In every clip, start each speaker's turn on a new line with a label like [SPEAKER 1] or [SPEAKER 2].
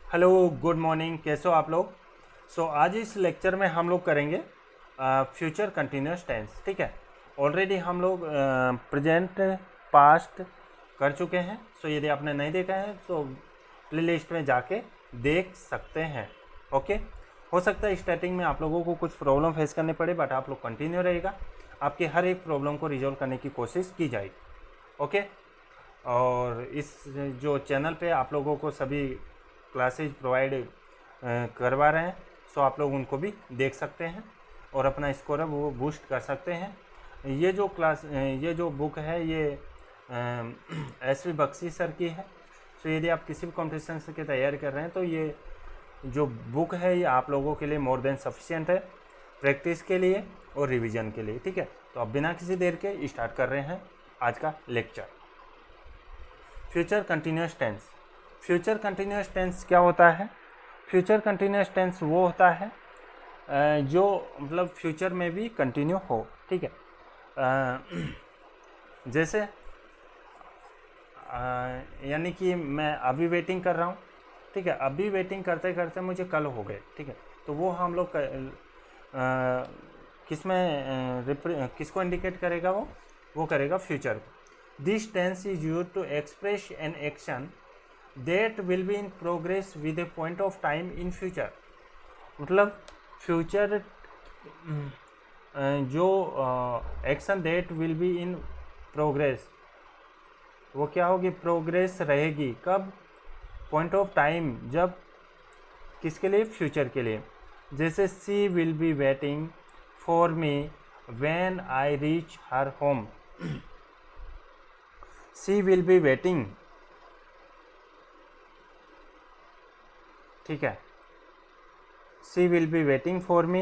[SPEAKER 1] Hello, good morning. कैसे हो आप लोग? आज इस लेक्चर में हम लोग करेंगे फ्यूचर कंटिन्यूस टेंस। ठीक है, ऑलरेडी हम लोग प्रेजेंट पास्ट कर चुके हैं। यदि आपने नहीं देखा है तो प्ले लिस्ट में जाके देख सकते हैं। ओके, हो सकता है स्टार्टिंग में आप लोगों को कुछ प्रॉब्लम फेस करने पड़े, बट आप लोग कंटिन्यू रहेगा, आपके हर एक प्रॉब्लम को रिजॉल्व करने की कोशिश की जाएगी। ओके, और इस जो चैनल पे आप लोगों को सभी क्लासेज प्रोवाइड करवा रहे हैं, आप लोग उनको भी देख सकते हैं और अपना स्कोर है वो बूस्ट कर सकते हैं। ये जो बुक है ये SV बख्शी सर की है। यदि आप किसी भी कॉम्पिटिशन की तैयारी कर रहे हैं तो ये जो बुक है ये आप लोगों के लिए मोर देन सफिशिएंट है, प्रैक्टिस के लिए और रिवीजन के लिए। ठीक है, तो अब बिना किसी देर के स्टार्ट कर रहे हैं आज का lecture. Future continuous tense. Future continuous tense क्या होता है? फ्यूचर कंटिन्यूस टेंस वो होता है जो मतलब फ्यूचर में भी कंटिन्यू हो। ठीक है, जैसे यानी कि मैं अभी वेटिंग कर रहा हूँ। ठीक है, अभी वेटिंग करते करते मुझे कल हो गए। ठीक है, तो वो हम लोग किसको इंडिकेट करेगा? वो करेगा फ्यूचर को। This tense is use to express an action that will be in progress with a point of time in future. मतलब फ्यूचर जो action that will be in progress, वो क्या होगी? प्रोग्रेस रहेगी कब? पॉइंट ऑफ टाइम, जब किसके लिए? फ्यूचर के लिए। जैसे she will be waiting for me when I reach her home. She will be waiting, ठीक है, she will be waiting for me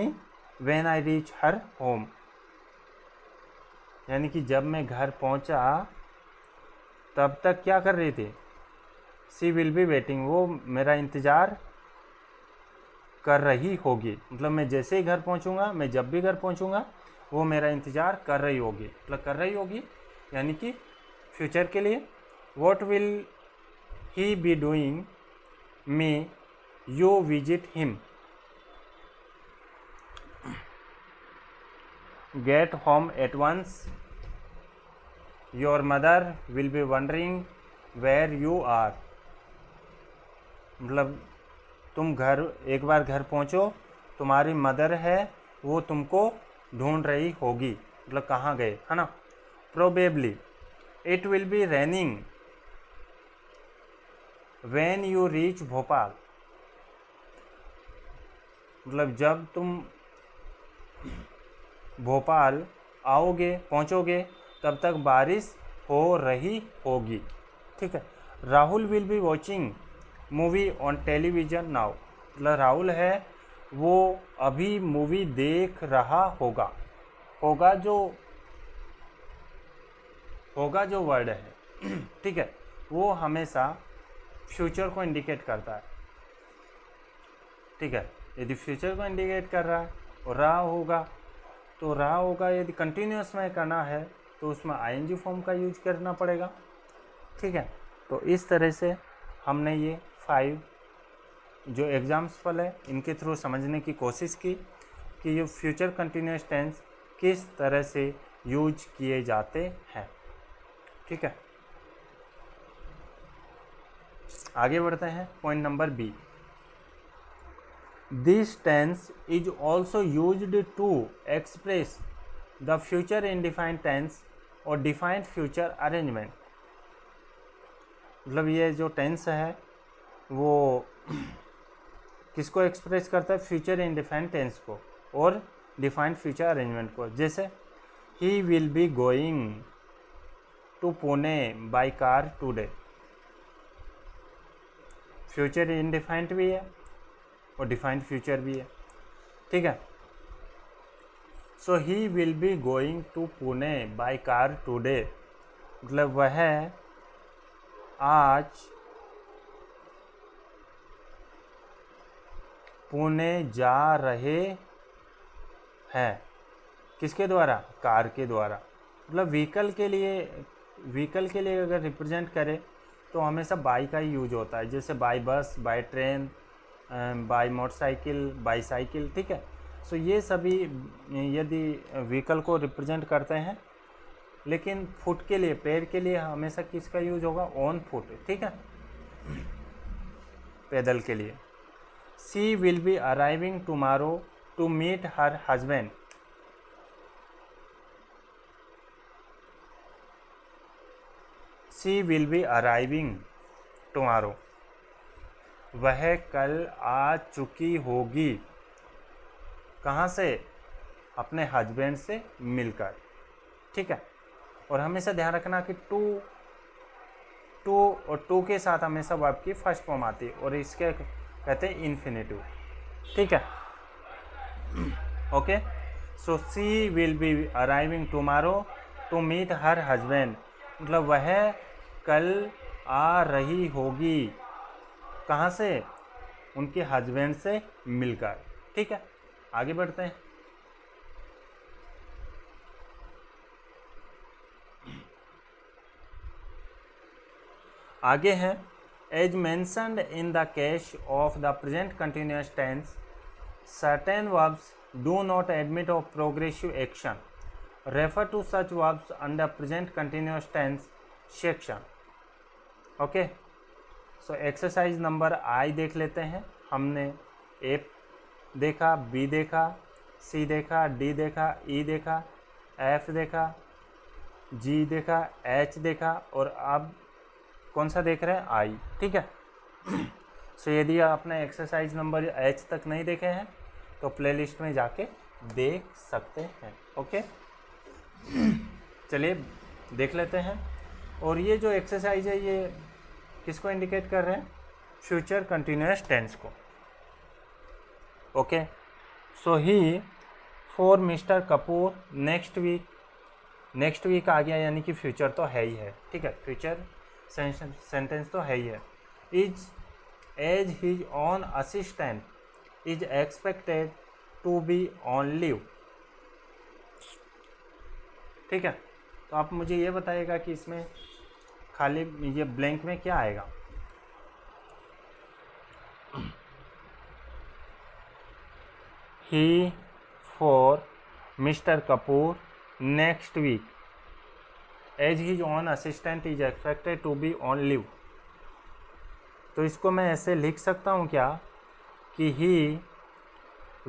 [SPEAKER 1] when I reach her home, यानी कि जब मैं घर पहुंचा तब तक क्या कर रही थी? सी विल बी वेटिंग, वो मेरा इंतज़ार कर रही होगी। मतलब मैं जैसे ही घर पहुंचूंगा, मैं जब भी घर पहुंचूंगा वो मेरा इंतज़ार कर रही होगी। मतलब कर रही होगी यानी कि फ्यूचर के लिए। What will he be doing me you visit him. Get home at once, your mother will be wondering where you are. मतलब तुम एक बार घर पहुंचो, तुम्हारी मदर है वो तुमको ढूंढ रही होगी, मतलब कहाँ गए, है ना। Probably it will be raining when you reach Bhopal. मतलब जब तुम भोपाल आओगे, पहुंचोगे, तब तक बारिश हो रही होगी। ठीक है, Rahul will be watching movie on television now. मतलब राहुल है वो अभी मूवी देख रहा होगा। होगा जो वर्ड है ठीक है, वो हमेशा फ्यूचर को इंडिकेट करता है। ठीक है, यदि फ्यूचर को इंडिकेट कर रहा है और रहा होगा, यदि कंटिन्यूस में करना है तो उसमें ING फॉर्म का यूज करना पड़ेगा। ठीक है, तो इस तरह से हमने ये 5 जो एग्जाम्पल है इनके थ्रू समझने की कोशिश की कि ये फ्यूचर कंटिन्यूस टेंस किस तरह से यूज किए जाते हैं। ठीक है, आगे बढ़ते हैं। Point number B, this tense is also used to express the future indefinite tense और डिफाइंड फ्यूचर अरेंजमेंट। मतलब ये जो टेंस है वो किसको एक्सप्रेस करता है? फ्यूचर इंडिफाइंड टेंस को और डिफाइंड फ्यूचर अरेंजमेंट को। जैसे ही will be going to Pune by car today. Future indefinite भी है और डिफाइंड फ्यूचर भी है। ठीक है, so he will be going to Pune by car today. मतलब वह आज पुणे जा रहे हैं। किसके द्वारा? कार के द्वारा। मतलब व्हीकल के लिए अगर रिप्रेजेंट करे तो हमेशा बाई का ही यूज होता है, जैसे by bus, by train, by motorcycle, by cycle, ठीक है। सो ये सभी यदि व्हीकल को रिप्रेजेंट करते हैं, लेकिन फुट के लिए, पैर के लिए हमेशा किसका यूज होगा? ऑन फुट, ठीक है, पैदल के लिए। She will be arriving tomorrow to meet her husband. She will be arriving tomorrow, वह कल आ चुकी होगी। कहाँ से? अपने हस्बैंड से मिलकर, ठीक है। और हमेशा ध्यान रखना कि टू और टू के साथ हमेशा वर्ब की फर्स्ट फॉर्म आती है, और इसके कहते हैं इन्फिनेटिव, ठीक है। Okay, so she will be arriving tomorrow to meet her husband, मतलब वह कल आ रही होगी। कहाँ से? उनके हस्बैंड से मिलकर, ठीक है। आगे बढ़ते हैं। आगे है, as mentioned in the case of the present continuous tense certain verbs do not admit of progressive action, refer to such verbs under present continuous tense section. Okay, so exercise number I देख लेते हैं। हमने ए देखा, B देखा, सी देखा, D देखा, ई देखा, F देखा, जी देखा, एच देखा, और अब कौन सा देख रहे हैं? आई, ठीक है। सो यदि आपने एक्सरसाइज नंबर एच तक नहीं देखे हैं तो प्लेलिस्ट में जाके देख सकते हैं। ओके, चलिए देख लेते हैं। और ये जो एक्सरसाइज है ये किसको इंडिकेट कर रहे हैं? फ्यूचर कंटिन्यूअस टेंस को। Okay, so he for mister Kapoor next week आ गया, यानी कि फ्यूचर तो है ही है, ठीक है, फ्यूचर सेंटेंस तो है ही है। Is as his on assistant is expected to be on leave, ठीक है। तो आप मुझे ये बताइएगा कि इसमें खाली ये ब्लैंक में क्या आएगा? He for mister Kapoor next week as his on assistant is expected to be on leave. तो इसको मैं ऐसे लिख सकता हूँ क्या कि ही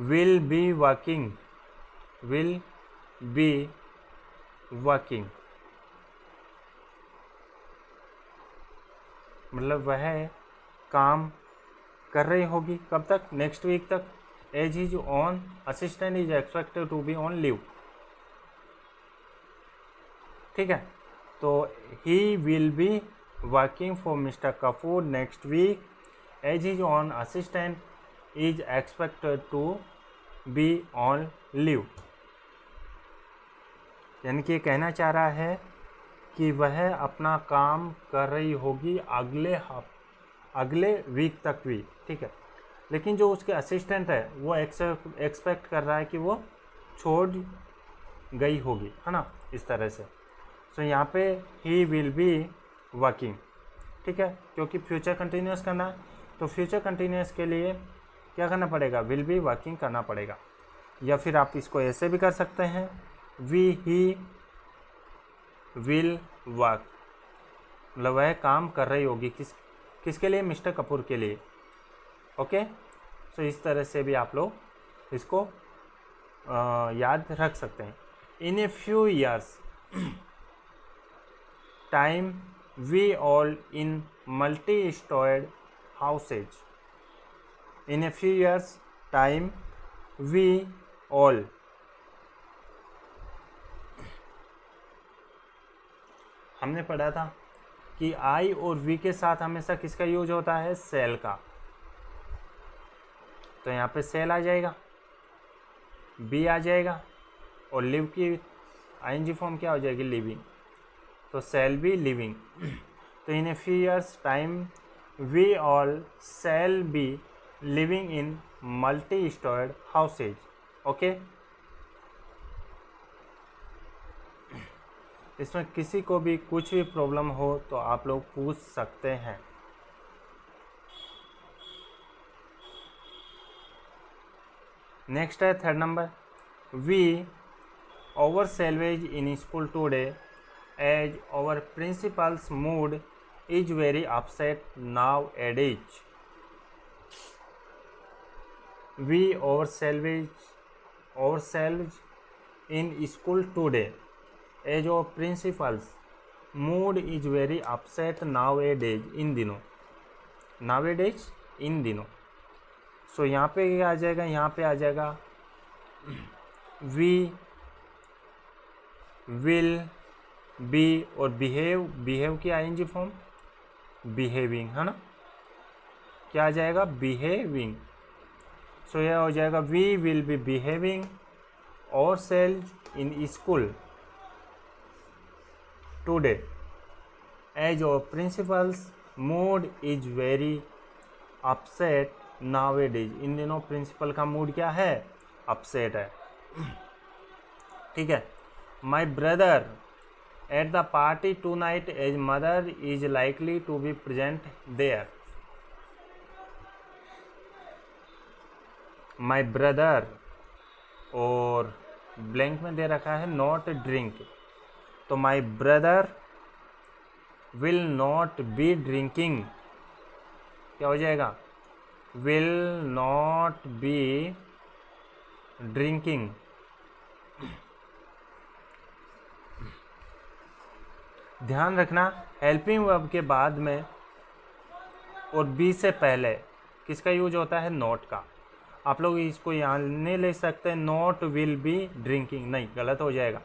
[SPEAKER 1] विल बी वर्किंग मतलब वह काम कर रही होगी, कब तक? नेक्स्ट वीक तक। As his on assistant is expected to be on leave, ठीक है। तो he will be working for mister Kapoor next week as his on assistant is expected to be on leave. यानी कि कहना चाह रहा है कि वह अपना काम कर रही होगी अगले वीक तक भी, ठीक है। लेकिन जो उसके असिस्टेंट है वो एक्सपेक्ट कर रहा है कि वो छोड़ गई होगी, है ना, इस तरह से। सो यहाँ पे ही विल बी वर्किंग, ठीक है, क्योंकि फ्यूचर कंटिन्यूअस करना है, तो फ्यूचर कंटिन्यूअस के लिए क्या करना पड़ेगा? विल बी वर्किंग करना पड़ेगा। या फिर आप इसको ऐसे भी कर सकते हैं, ही विल वर्क, मतलब वह काम कर रही होगी, किसके लिए? मिस्टर कपूर के लिए। ओके, सो इस तरह से भी आप लोग इसको याद रख सकते हैं। In a few years time we all in multi stored houses. In a few years time we all, हमने पढ़ा था कि आई और वी के साथ हमेशा किसका यूज होता है? सेल का। तो यहाँ पे सेल आ जाएगा, बी आ जाएगा, और लिव की आईएनजी फॉर्म क्या हो जाएगी? लिविंग। तो सेल बी लिविंग। तो in a few years time we all shall be living in multi stored houses. Okay, इसमें किसी को भी कुछ भी प्रॉब्लम हो तो आप लोग पूछ सकते हैं। नेक्स्ट है third number, we over salvage in school today as our principal's mood is very upset nowadays. We ourselves in school today as our principal's mood is very upset nowadays, इन दिनों, nowadays इन दिनों। सो यहाँ पे क्या आ जाएगा, यहाँ पे आ जाएगा वी विल बी और बिहेव की आईएनजी फॉर्म बिहेविंग, है ना, क्या आ जाएगा, बिहेविंग। सो यह हो जाएगा we will be behaving ourselves in school today as our principal's mood is very upset nowadays, इन दिनों प्रिंसिपल का मूड क्या है, अपसेट है। ठीक है। My brother at the party tonight as mother is likely to be present there. My brother और blank में दे रखा है not drink, तो my brother will not be drinking, क्या हो जाएगा, will not be drinking। ध्यान रखना हेल्पिंग वर्ब के बाद में और बी से पहले किसका यूज होता है, नॉट का। आप लोग इसको यहाँ नहीं ले सकते नॉट विल बी ड्रिंकिंग, नहीं, गलत हो जाएगा।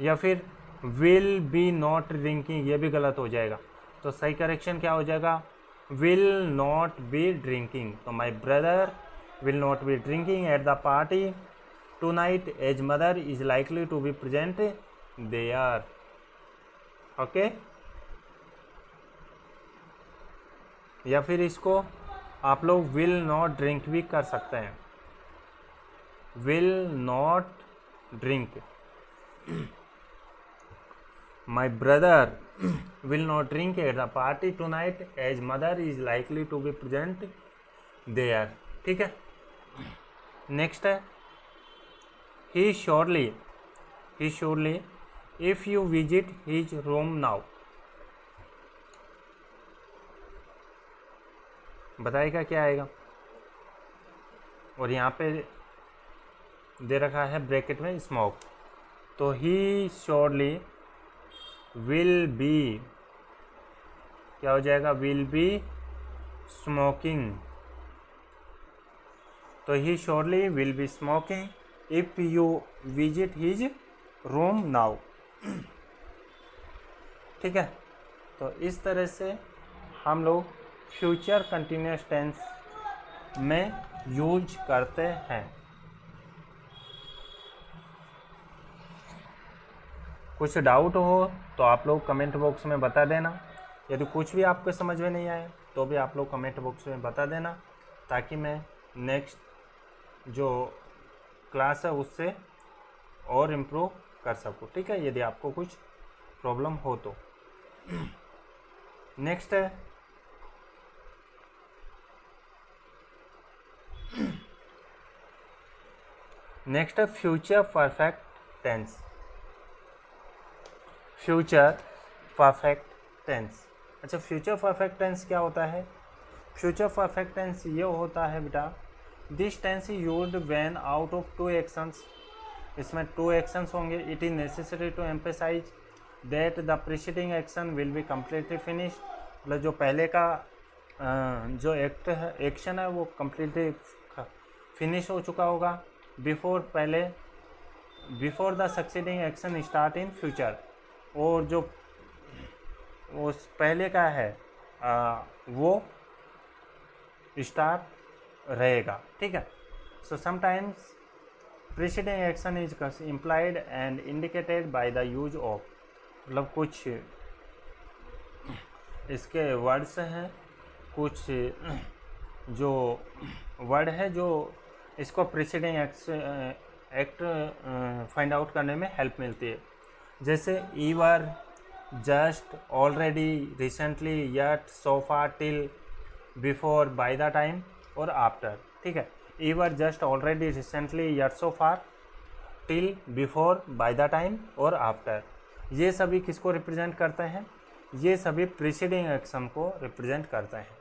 [SPEAKER 1] या फिर विल बी नॉट ड्रिंकिंग, ये भी गलत हो जाएगा। तो सही करेक्शन क्या हो जाएगा, विल नॉट बी ड्रिंकिंग। तो my brother will not be drinking at the party tonight as mother is likely to be present there. Okay. या फिर इसको आप लोग विल नॉट ड्रिंक भी कर सकते हैं, will not drink. My brother will not drink at the party tonight as mother is likely to be present there. ठीक है। नेक्स्ट है he surely if you visit his room now, बताएगा क्या आएगा। और यहाँ पे दे रखा है ब्रैकेट में स्मोक, तो he surely will be, क्या हो जाएगा, will be smoking। तो he surely will be smoking if you visit his room now। ठीक है। तो इस तरह से हम लोग फ्यूचर कंटिन्यूस टेंस में यूज करते हैं। कुछ डाउट हो तो आप लोग कमेंट बॉक्स में बता देना। यदि कुछ भी आपको समझ में नहीं आए तो भी आप लोग कमेंट बॉक्स में बता देना, ताकि मैं नेक्स्ट जो क्लास है उससे और इम्प्रूव कर सकूँ। ठीक है, यदि आपको कुछ प्रॉब्लम हो तो। नेक्स्ट है future perfect tense. Future perfect tense. अच्छा, फ्यूचर परफेक्ट टेंस क्या होता है? फ्यूचर परफेक्ट टेंस ये होता है बेटा, this tense is used when out of two actions, इसमें टू एक्शंस होंगे। It is necessary to emphasize that the preceding action will be completely finish, मतलब जो पहले का जो एक्शन है वो कम्प्लीटली फिनिश हो चुका होगा before the succeeding action start in future. और जो उस पहले का है वो स्टार्ट रहेगा। ठीक है। So sometimes preceding action is implied and indicated by the use of, मतलब कुछ इसके वर्ड्स हैं, कुछ जो वर्ड है जो इसको प्रीसीडिंग एक्ट फाइंड आउट करने में हेल्प मिलती है। जैसे ever, just, already, recently, yet, so far, till, before, by the time और आफ्टर। ठीक है, ever, just, already, recently, yet, so far, till, before, by the time और आफ्टर, ये सभी किसको रिप्रेजेंट करते हैं? ये सभी प्रीसीडिंग एक्शन को रिप्रेजेंट करते हैं।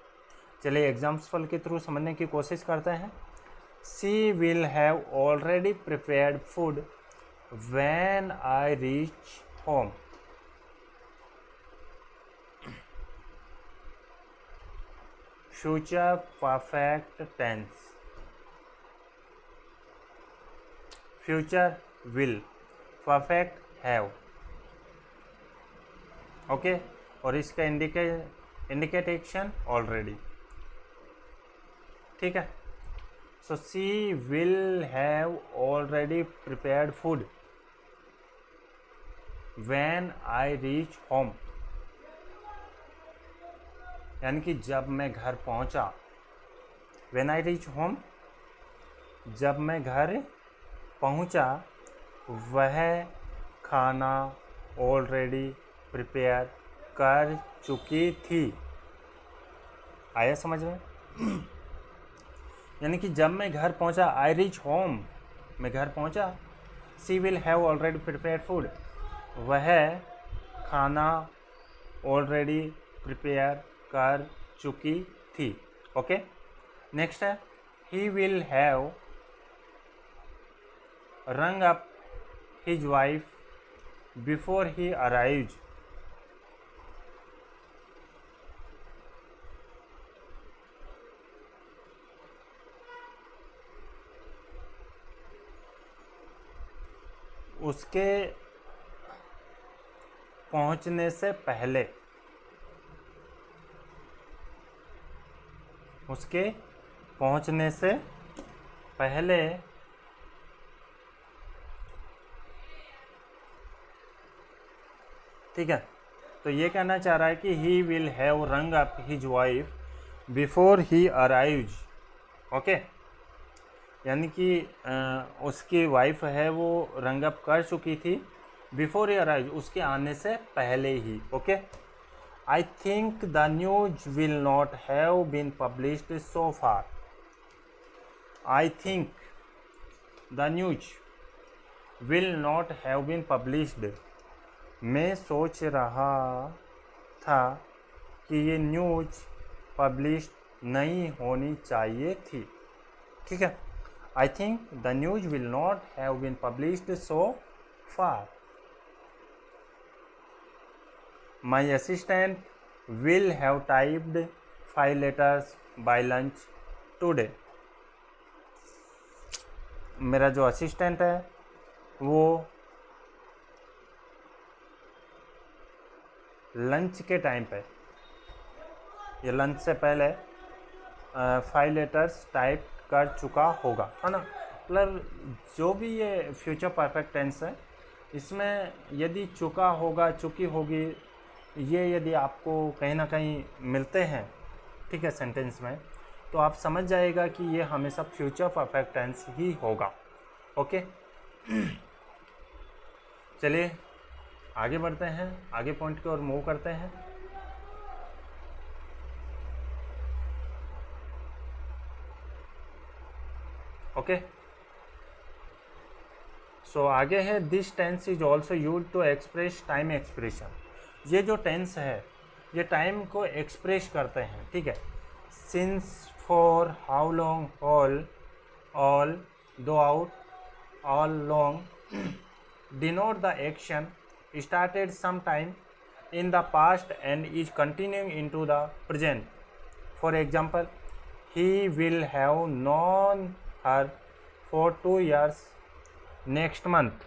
[SPEAKER 1] चलिए एग्जाम्पल के थ्रू समझने की कोशिश करते हैं। She will have already prepared food when I reach home. Future perfect tense, future will, perfect have. Okay, और इसका इंडिकेट एक्शन ऑलरेडी। ठीक है, so she will have already prepared food when I reach home, यानी कि जब मैं घर पहुंचा। व्हेन आई रीच होम, जब मैं घर पहुंचा, वह खाना ऑलरेडी प्रिपेयर कर चुकी थी। आया समझ में? यानी कि जब मैं घर पहुंचा, आई रीच होम, मैं घर पहुंचा, she will have already prepared food, वह खाना ऑलरेडी प्रिपेयर कर चुकी थी। ओके, नेक्स्ट है ही विल हैव रंग up his wife before he arrived. उसके पहुंचने से पहले, उसके पहुंचने से पहले ठीक है, तो ये कहना चाह रहा है कि ही विल हैव रंग up his wife before he arrives. Okay, यानी कि उसकी वाइफ है वो रंग अप कर चुकी थी बिफोर ही अराइव, उसके आने से पहले ही। Okay, I think the news will not have been published so far. I think the news will not have been published, मैं सोच रहा था कि ये न्यूज पब्लिश नहीं होनी चाहिए थी। ठीक है, I think the news will not have been published so far. My assistant will have typed 5 letters by lunch today. मेरा जो असिस्टेंट है वो लंच के टाइम पे, ये लंच से पहले 5 letters टाइप कर चुका होगा, है ना। मतलब जो भी ये फ्यूचर परफेक्ट टेंस है, इसमें यदि चुका होगा, चुकी होगी, ये यदि आपको कहीं ना कहीं मिलते हैं, ठीक है, सेंटेंस में, तो आप समझ जाएगा कि ये हमेशा फ्यूचर परफेक्ट टेंस ही होगा। ओके, चलिए आगे बढ़ते हैं, आगे पॉइंट की ओर मूव करते हैं। ओके, सो आगे है this tense is also use to express time expression. ये जो टेंस है ये टाइम को एक्सप्रेस करते हैं। ठीक है, since, for, how long, all, through out, all long denote the action started sometime in the past and is continuing into the present. For example, he will have known her for 2 years next month.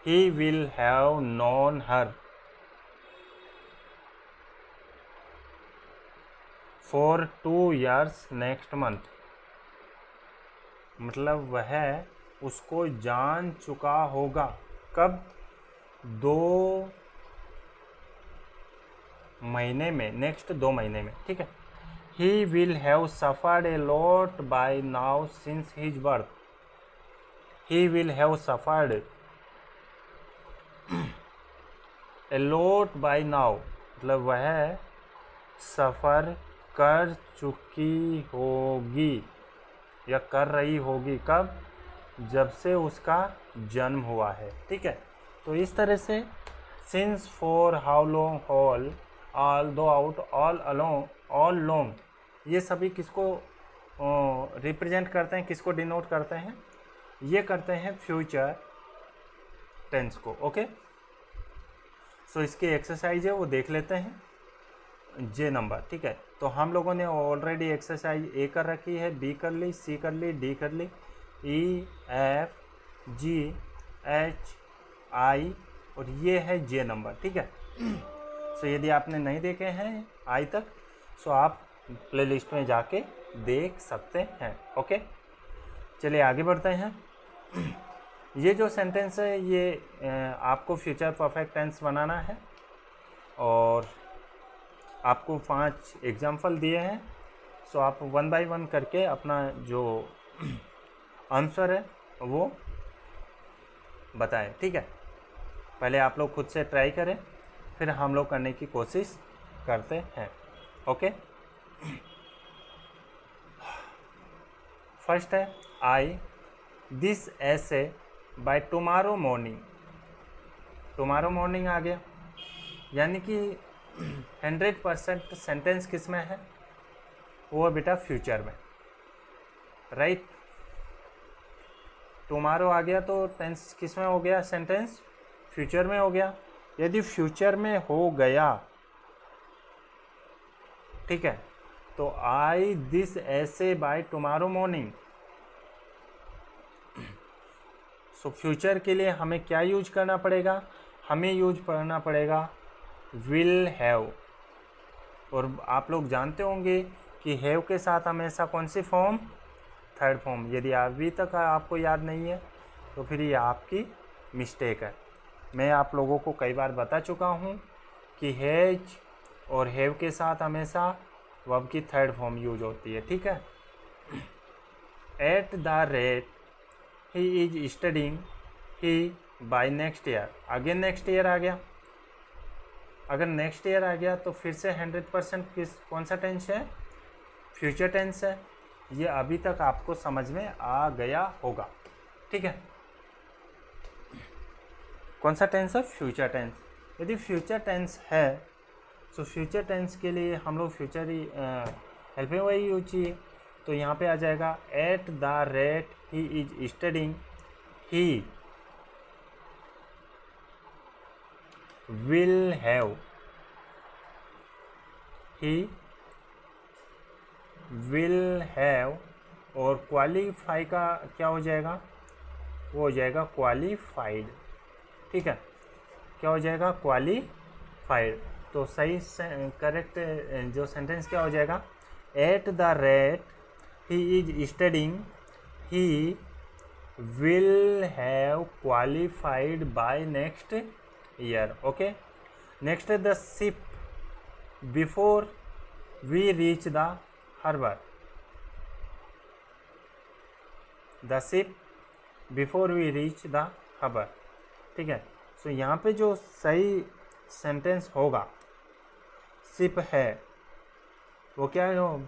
[SPEAKER 1] He will have known her for 2 years next month. मतलब वह उसको जान चुका होगा, कब? 2 महीने में, next 2 महीने में। ठीक है, he will have suffered a lot by now since his birth. He will have suffered a lot by now मतलब वह सफ़र कर चुकी होगी या कर रही होगी। कब? जब से उसका जन्म हुआ है। ठीक है, तो इस तरह से since, for, how long, all, through, out, all along, all long, ये सभी किसको रिप्रेजेंट करते हैं, किसको डिनोट करते हैं? ये करते हैं फ्यूचर टेंस को। ओके, सो इसकी एक्सरसाइज है वो देख लेते हैं। जे नंबर, ठीक है, तो हम लोगों ने ऑलरेडी एक्सरसाइज ए कर रखी है, बी कर ली, सी कर ली, डी कर ली, ई, एफ, जी, एच, आई और ये है जे नंबर। ठीक है, सो यदि आपने नहीं देखे हैं आई तक, सो आप प्लेलिस्ट में जाके देख सकते हैं। ओके, चलिए आगे बढ़ते हैं। ये जो सेंटेंस है ये आपको फ्यूचर परफेक्ट टेंस बनाना है और आपको 5 एग्जाम्पल दिए हैं। सो आप 1 बाय 1 करके अपना जो आंसर है वो बताएं। ठीक है, पहले आप लोग खुद से ट्राई करें, फिर हम लोग करने की कोशिश करते हैं। ओके, फर्स्ट है I this essay by tomorrow morning. Tomorrow morning आ गया, यानी कि 100% सेंटेंस किस में है? वो बेटा फ्यूचर में, राइट। टुमारो आ गया तो टेंस किस में हो गया? सेंटेंस फ्यूचर में हो गया। यदि फ्यूचर में हो गया, ठीक है, तो आई this essay by tomorrow morning. So future के लिए हमें क्या यूज करना पड़ेगा? हमें यूज करना पड़ेगा विल हैव। और आप लोग जानते होंगे कि हैव के साथ हमेशा कौन सी फॉर्म? Third form. यदि अभी तक आपको याद नहीं है तो फिर ये आपकी मिस्टेक है। मैं आप लोगों को कई बार बता चुका हूँ कि हैज और हैव के साथ हमेशा वर्ब की थर्ड फॉर्म यूज होती है। ठीक है, at the rate he is studying he by next year. Again next year आ गया। अगर नेक्स्ट ईयर आ गया तो फिर से 100% कौन सा टेंस है? फ्यूचर टेंस है। ये अभी तक आपको समझ में आ गया होगा। ठीक है, कौन सा टेंस है? Future tense. यदि फ्यूचर टेंस है तो फ्यूचर टेंस के लिए हम लोग फ्यूचर ही हेल्पिंग वर्ब यूज चाहिए। तो यहाँ पे आ जाएगा at the rate he is studying he will have. He will have और क्वालिफाई का क्या हो जाएगा? वो हो जाएगा क्वालिफाइड। ठीक है, क्या हो जाएगा? क्वालिफाइड। तो सही करेक्ट जो सेंटेंस क्या हो जाएगा? At the rate he is studying he will have qualified by next year. Okay, next the ship before we reach the harbour. The ship before we reach the harbour. ठीक है, सो यहाँ पे जो सही सेंटेंस होगा, शिप है वो क्या हो?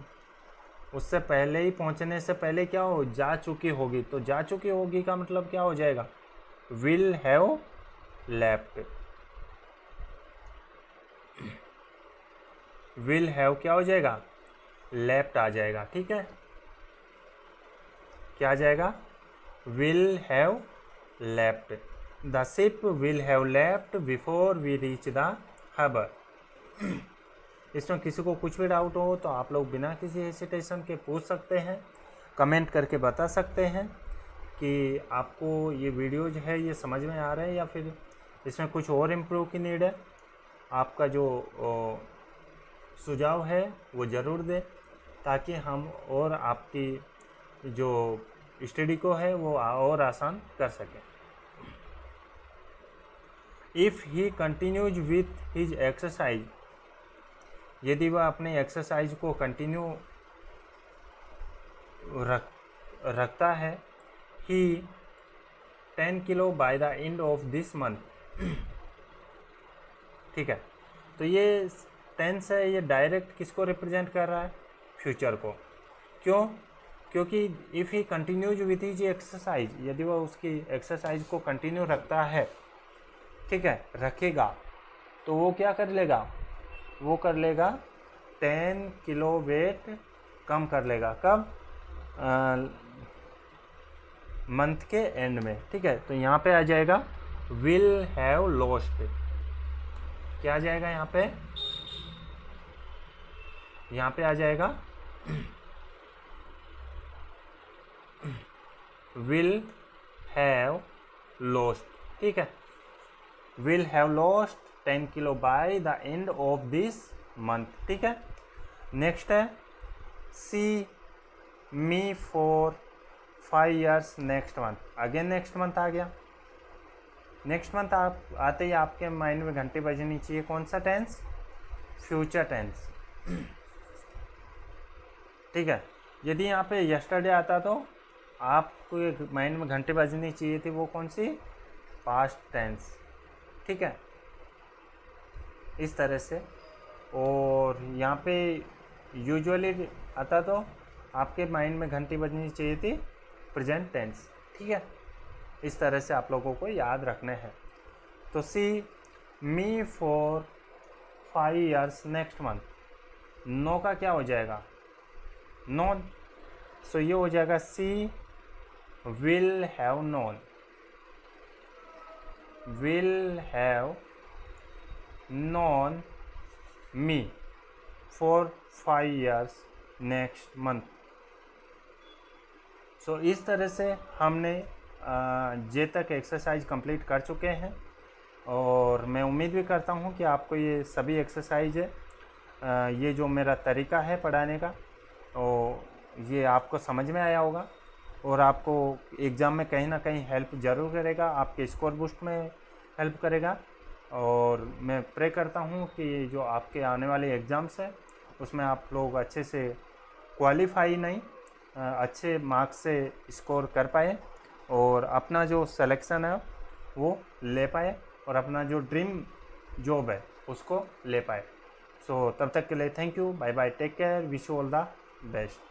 [SPEAKER 1] उससे पहले ही, पहुँचने से पहले क्या हो? जा चुकी होगी। तो जा चुकी होगी का मतलब क्या हो जाएगा? Will have left. Will have क्या हो जाएगा? लेफ्ट आ जाएगा। ठीक है, क्या आ जाएगा? Will have left. The ship will have left before we reach the harbour. इसमें किसी को कुछ भी डाउट हो तो आप लोग बिना किसी हेसिटेशन के पूछ सकते हैं, कमेंट करके बता सकते हैं कि आपको ये वीडियो जो है ये समझ में आ रहा है या फिर इसमें कुछ और इम्प्रूव की नीड है। आपका जो सुझाव है वो ज़रूर दें ताकि हम और आपकी जो स्टडी को है वो और आसान कर सकें। If he continues with his exercise, यदि वह अपने एक्सरसाइज को कंटिन्यू रखता है, ही 10 kilo by the end of this month, ठीक है। तो ये टेंस है, ये डायरेक्ट किसको रिप्रेजेंट कर रहा है? फ्यूचर को। क्यों? क्योंकि if he continues with his exercise, यदि वह उसकी एक्सरसाइज को कंटिन्यू रखता है, ठीक है, रखेगा, तो वो क्या कर लेगा? वो कर लेगा 10 किलो वेट कम कर लेगा। कब? मंथ के एंड में। ठीक है, तो यहाँ पे आ जाएगा विल हैव लॉस्ट। क्या आ जाएगा यहाँ पे? यहाँ पे आ जाएगा विल हैव लॉस्ट। ठीक है, will have lost 10 kilo by the end of this month. ठीक है, नेक्स्ट है she me for 5 years next month. Again next month आ गया। नेक्स्ट मंथ आप आते ही आपके माइंड में घंटी बजनी चाहिए। कौन सा टेंस? Future tense. ठीक है, यदि यहाँ पे यस्टरडे आता तो आपको एक माइंड में घंटी बजनी चाहिए थी, वो कौन सी? Past tense. ठीक है, इस तरह से। और यहाँ पे यूजुअली आता तो आपके माइंड में घंटी बजनी चाहिए थी प्रेजेंट टेंस। ठीक है, इस तरह से आप लोगों को याद रखने हैं। तो she me for 5 years next month. Know का क्या हो जाएगा? नो। सो ये हो जाएगा she will have known, will have known me for 5 years next month. So इस तरह से हमने जे तक एक्सरसाइज कंप्लीट कर चुके हैं, और मैं उम्मीद भी करता हूं कि आपको ये सभी एक्सरसाइज है, ये जो मेरा तरीका है पढ़ाने का, और ये आपको समझ में आया होगा, और आपको एग्ज़ाम में कहीं ना कहीं हेल्प ज़रूर करेगा, आपके स्कोर बूस्ट में हेल्प करेगा। और मैं प्रे करता हूं कि जो आपके आने वाले एग्ज़ाम्स हैं उसमें आप लोग अच्छे से क्वालिफाई नहीं, अच्छे मार्क्स से स्कोर कर पाए, और अपना जो सिलेक्शन है वो ले पाए, और अपना जो ड्रीम जॉब है उसको ले पाए। सो तब तक के लिए thank you, bye bye, take care, wish you all the best.